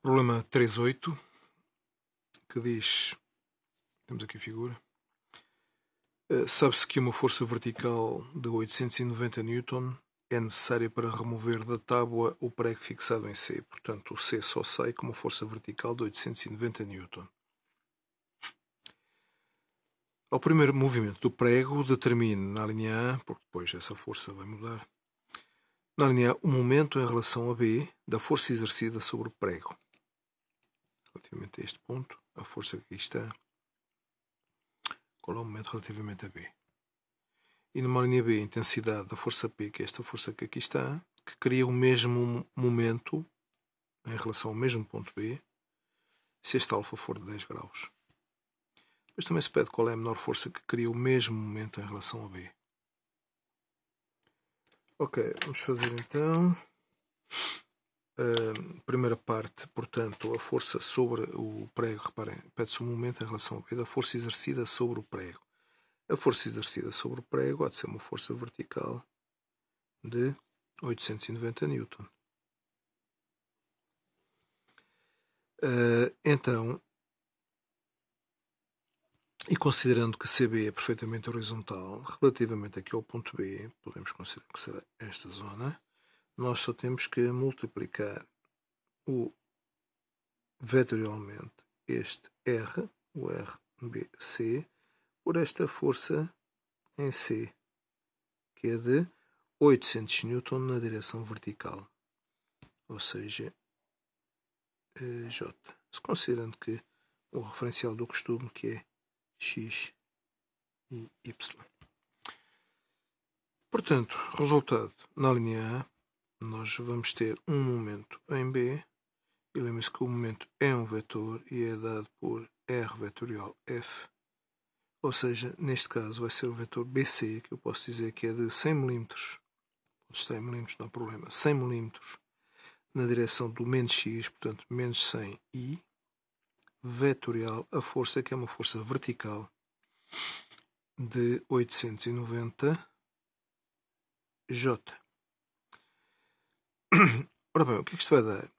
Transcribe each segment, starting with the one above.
Problema 3.8, que diz, temos aqui a figura, sabe-se que uma força vertical de 890 N é necessária para remover da tábua o prego fixado em C. Portanto, o C só sai com uma força vertical de 890 N. Ao primeiro movimento do prego, determine na linha A, porque depois essa força vai mudar, na linha A, o momento em relação a B da força exercida sobre o prego. Relativamente a este ponto, a força que aqui está, qual é o momento relativamente a B? E numa linha B, a intensidade da força P, que é esta força que aqui está, que cria o mesmo momento em relação ao mesmo ponto B, se este alfa for de 10 graus. Depois também se pede qual é a menor força que cria o mesmo momento em relação a B. Ok, vamos fazer então a primeira parte, portanto, a força sobre o prego. Reparem, pede-se o momento em relação a B da força exercida sobre o prego. A força exercida sobre o prego há de ser uma força vertical de 890 N. Então, e considerando que CB é perfeitamente horizontal, relativamente aqui ao ponto B, podemos considerar que será esta zona, nós só temos que multiplicar o vetorialmente este R, o RBC, por esta força em C, que é de 800 N na direção vertical, ou seja, J. Se considerando que o referencial do costume, que é X e Y. Portanto, resultado, na linha A, nós vamos ter um momento em B, e lembre-se que o momento é um vetor e é dado por R vetorial F, ou seja, neste caso vai ser o vetor BC, que eu posso dizer que é de 100 mm, pode estar em milímetros, não há problema, 100 mm na direção do menos X, portanto, menos 100 I, vetorial a força, que é uma força vertical de 890 J. Ora bem, o que é que isto vai dar?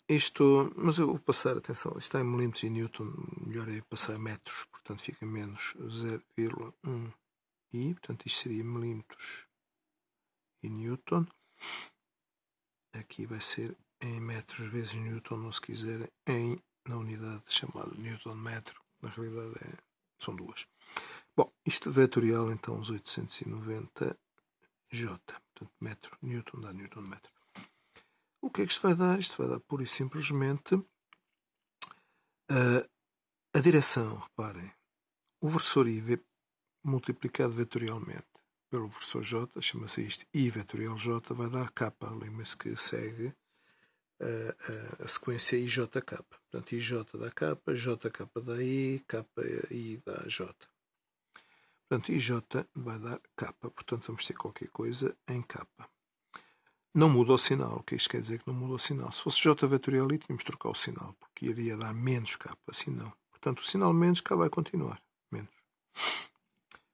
Isto, mas eu vou passar, atenção, isto está em milímetros e newton, melhor é passar a metros, portanto fica menos 0,1 I, portanto isto seria milímetros e newton. Aqui vai ser em metros vezes newton, ou se quiser na unidade chamada newton metro, na realidade são duas. Bom, isto vetorial então os 890 J, portanto metro, newton dá newton metro. O que é que isto vai dar? Isto vai dar pura e simplesmente a direção, reparem, o versor I multiplicado vetorialmente pelo versor J, chama-se isto I vetorial J, vai dar K. Lembre-se que segue a sequência IJK. Portanto, IJ dá K, JK dá I, KI dá J. Portanto, IJ vai dar K. Portanto, vamos ter qualquer coisa em K. Não muda o sinal. O que isto quer dizer que não muda o sinal? Se fosse J vetorial I, tínhamos de trocar o sinal, porque iria dar menos K. Assim não. Portanto, o sinal menos K vai continuar. Menos.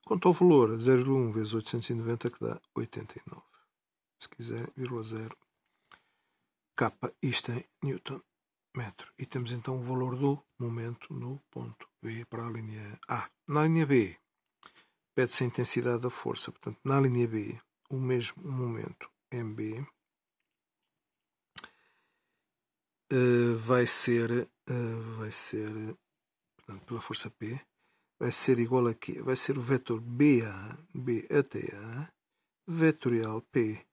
Quanto ao valor, 0,1 vezes 890, que dá 89. Se quiser, 0,0 K, isto em Newton metro. E temos então o valor do momento no ponto B para a linha A. Na linha B, pede-se a intensidade da força. Portanto, na linha B, o mesmo momento MB vai ser, portanto, pela força P, vai ser igual a quê? Vai ser o vetor BA, B até A, vetorial P.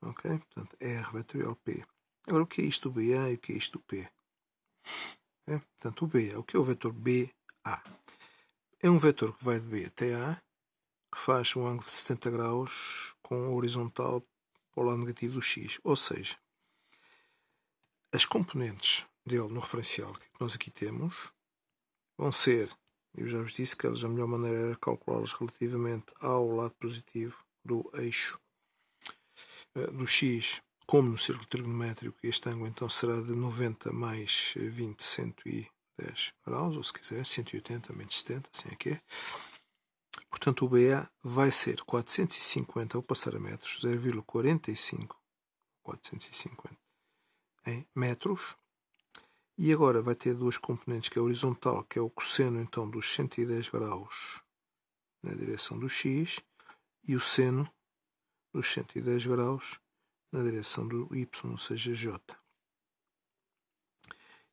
Ok? Portanto, R vetorial P. Agora, o que é isto do BA e o que é isto do P? Portanto, o BA, o que é o vetor BA? É um vetor que vai de B até A, que faz um ângulo de 70 graus com a horizontal para o lado negativo do X. Ou seja, as componentes dele no referencial que nós aqui temos vão ser, eu já vos disse que a melhor maneira era calculá-las relativamente ao lado positivo do eixo do X, como no círculo trigonométrico. Este ângulo então será de 90 mais 20, 110 graus, ou se quiser 180 menos 70, assim é que é. Portanto, o BA vai ser 450, ao passar a metros, 0,45 450 em metros, E agora vai ter duas componentes, que é a horizontal, que é o cosseno então dos 110 graus na direção do x, e o seno dos 110 graus na direção do y, ou seja, j.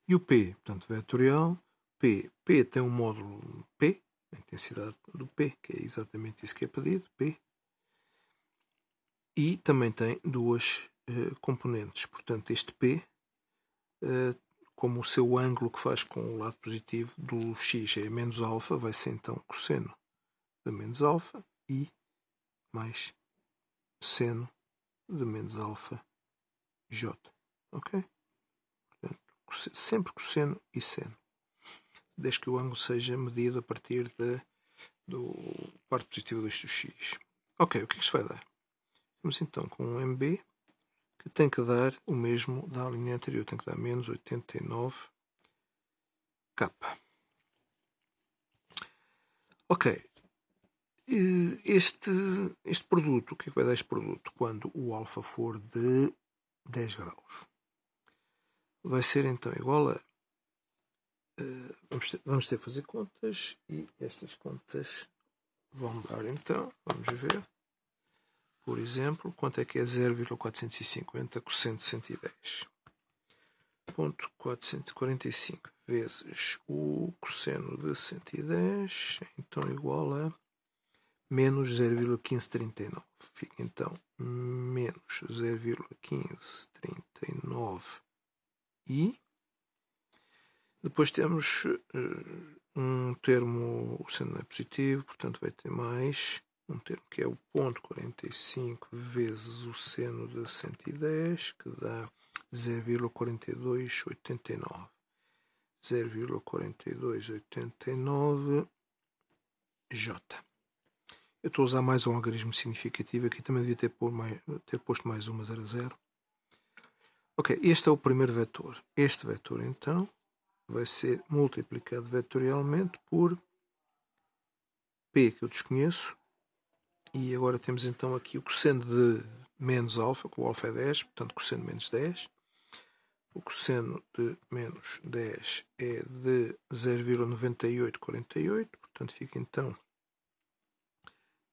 E o P, portanto, vetorial, P tem um módulo P, a intensidade do P, que é exatamente isso que é pedido, P, e também tem duas componentes. Portanto, este P, como o seu ângulo que faz com o lado positivo do x é menos alfa, vai ser então cosseno de menos alfa e mais seno de menos alfa j. Ok? Portanto, sempre cosseno e seno, desde que o ângulo seja medido a partir do parte positiva do x. Ok, o que é que isto vai dar? Vamos então com um MB que tem que dar o mesmo da linha anterior, tem que dar menos 89 K. Ok, este produto, o que é que vai dar este produto? Quando o alfa for de 10 graus, vai ser então igual a... vamos ter que fazer contas e estas contas vão dar então, vamos ver, por exemplo, quanto é que é 0,450 cosseno de 110? 445 vezes o cosseno de 110, então igual a menos 0,1539. Fica então menos 0,1539 e depois temos um termo, o seno é positivo, portanto vai ter mais um termo que é o ponto 45 vezes o seno de 110, que dá 0,4289. 0,4289 J. Eu estou a usar mais um algarismo significativo. Aqui também devia ter posto mais uma 0 a 0. Ok, este é o primeiro vetor. Este vetor, então, vai ser multiplicado vetorialmente por P, que eu desconheço. E agora temos então aqui o cosseno de menos alfa, que o alfa é 10, portanto cosseno de menos 10. O cosseno de menos 10 é de 0,9848, portanto fica então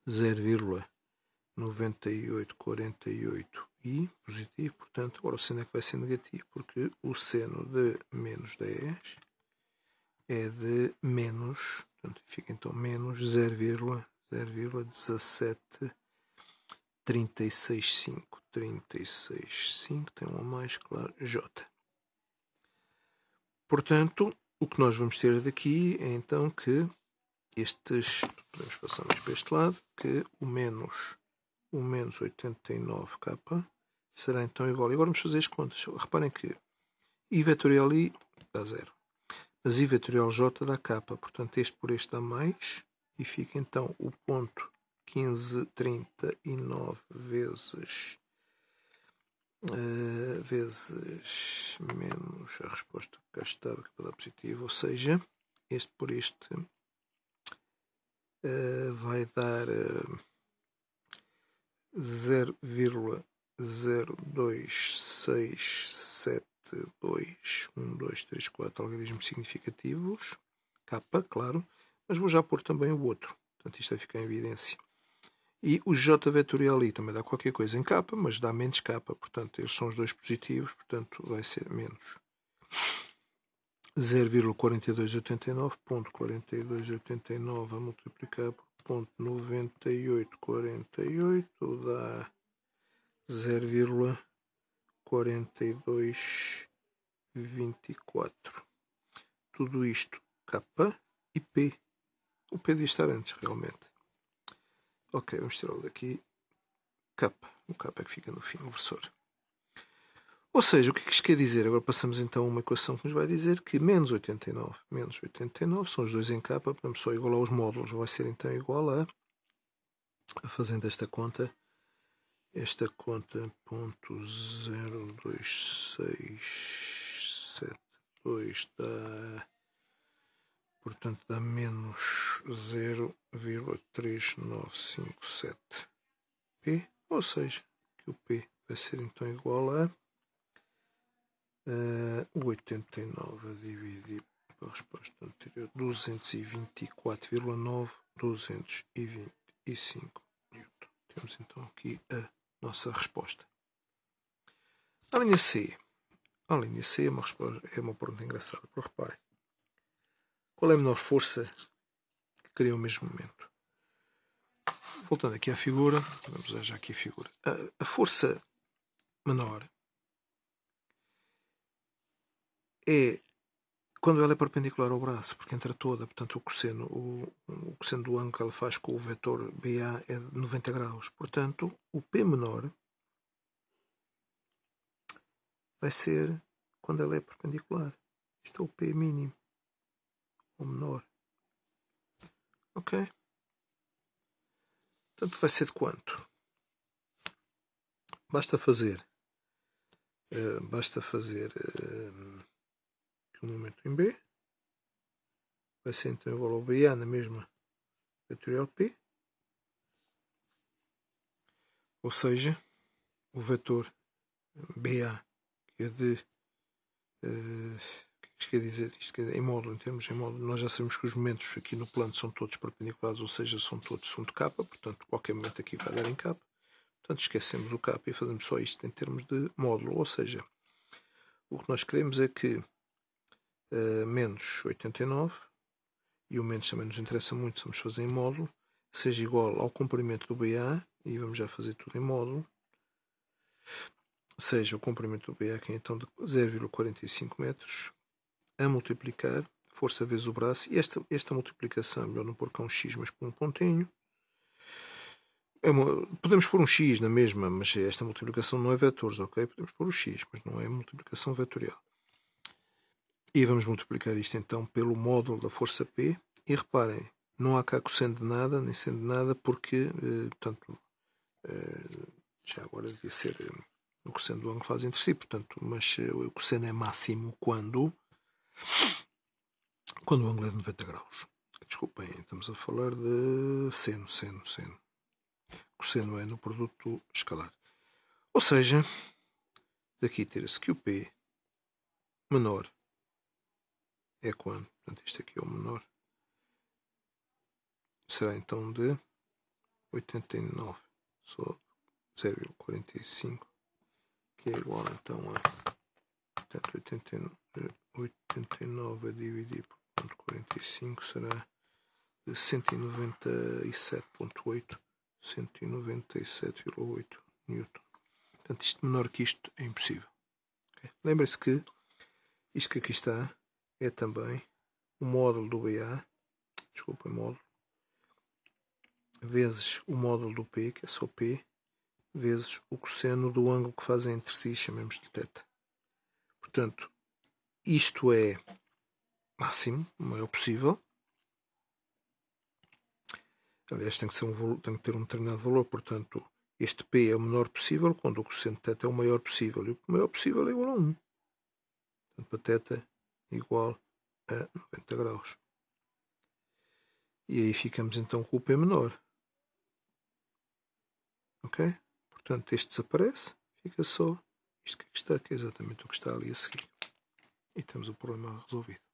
0,9848 e positivo, portanto agora o seno é que vai ser negativo, porque o seno de menos 10 é de menos, portanto fica então menos 0,17365. 365 tem um a mais, claro, J. Portanto, o que nós vamos ter daqui é então que estes, podemos passar mais para este lado, que o menos 89K será então igual. E agora vamos fazer as contas. Reparem que I vetorial I dá 0. Mas I vetorial J dá K. Portanto, este por este dá mais. E fica então o ponto 1539 vezes menos a resposta que cá estava, que vai dar positivo. Ou seja, este por este vai dar 0,02672, 1, 2, 3, 4 algarismos significativos, K, claro, mas vou já pôr também o outro, portanto isto vai ficar em evidência. E o J vetorial ali também dá qualquer coisa em K, mas dá menos K, portanto eles são os dois positivos, portanto vai ser menos 0,4289, ponto 4289 a multiplicar por ponto 9848 dá 0,4224. Tudo isto K e P. O P devia estar antes, realmente. Ok, vamos tirá-lo daqui. K. O K é que fica no fim, o versor. Ou seja, o que é que isto quer dizer? Agora passamos então a uma equação que nos vai dizer que menos 89 são os dois em K, vamos só igualar os módulos. Vai ser então igual a, fazendo esta conta ponto 02672 dá, portanto dá menos 0,3957 P, ou seja, que o P vai ser então igual a O 89 a dividir pela resposta anterior, 224,9, 225 Newton. Temos então aqui a nossa resposta. A linha C. A linha C é uma pergunta engraçada, porque reparem. Qual é a menor força que cria o mesmo momento? Voltando aqui à figura, vamos ver já aqui a figura. A força menor é quando ela é perpendicular ao braço, porque entra toda, portanto o cosseno do ângulo que ela faz com o vetor BA é de 90 graus. Portanto, o P menor vai ser quando ela é perpendicular. Isto é o P mínimo, ou menor. Ok? Portanto, vai ser de quanto? Basta fazer um momento em B. Vai ser então igual ao BA na mesma vetorial P. Ou seja, o vetor BA, que é de... isto quer dizer, em módulo, em módulo, nós já sabemos que os momentos aqui no plano são todos perpendiculares, ou seja, são todos segundo K, portanto, qualquer momento aqui vai dar em K. Portanto, esquecemos o K e fazemos só isto em termos de módulo, ou seja, o que nós queremos é que menos 89, e o menos também nos interessa muito, vamos fazer em módulo, seja igual ao comprimento do BA, e vamos já fazer tudo em módulo, seja o comprimento do BA, que é então de 0,45 metros, a multiplicar força vezes o braço, e esta multiplicação, é melhor não pôr cá um x, mas pôr um pontinho. Podemos pôr um x na mesma, mas esta multiplicação não é vetores, ok? Podemos pôr o x, mas não é multiplicação vetorial. E vamos multiplicar isto então pelo módulo da força P, e reparem, não há cá cosseno de nada, nem seno de nada, porque, portanto, já agora devia ser o cosseno do ângulo que faz entre si, portanto, mas o cosseno é máximo quando o ângulo é de 90 graus. Desculpem, estamos a falar de seno. Cosseno é no produto escalar. Ou seja, daqui tira-se que o P menor é quando? Portanto, isto aqui é o menor. Será então de 89 sobre 0,45, que é igual então a, portanto, 89 a dividir por 0,45 será de 197,8, 197,8 Newton. Portanto, isto menor que isto é impossível. Okay? Lembre-se que isto que aqui está é também o módulo do BA, módulo, vezes o módulo do P, que é só P, vezes o cosseno do ângulo que fazem entre si, chamemos de θ. Portanto, isto é máximo, o maior possível. Aliás, tem que ter um determinado valor, portanto, este P é o menor possível, quando o cosseno de θ é o maior possível. E o maior possível é igual a 1. Portanto, para θ igual a 90 graus. E aí ficamos então com o P menor. Ok? Portanto, este desaparece, fica só isto que está, que é exatamente o que está ali a seguir. E temos o problema resolvido.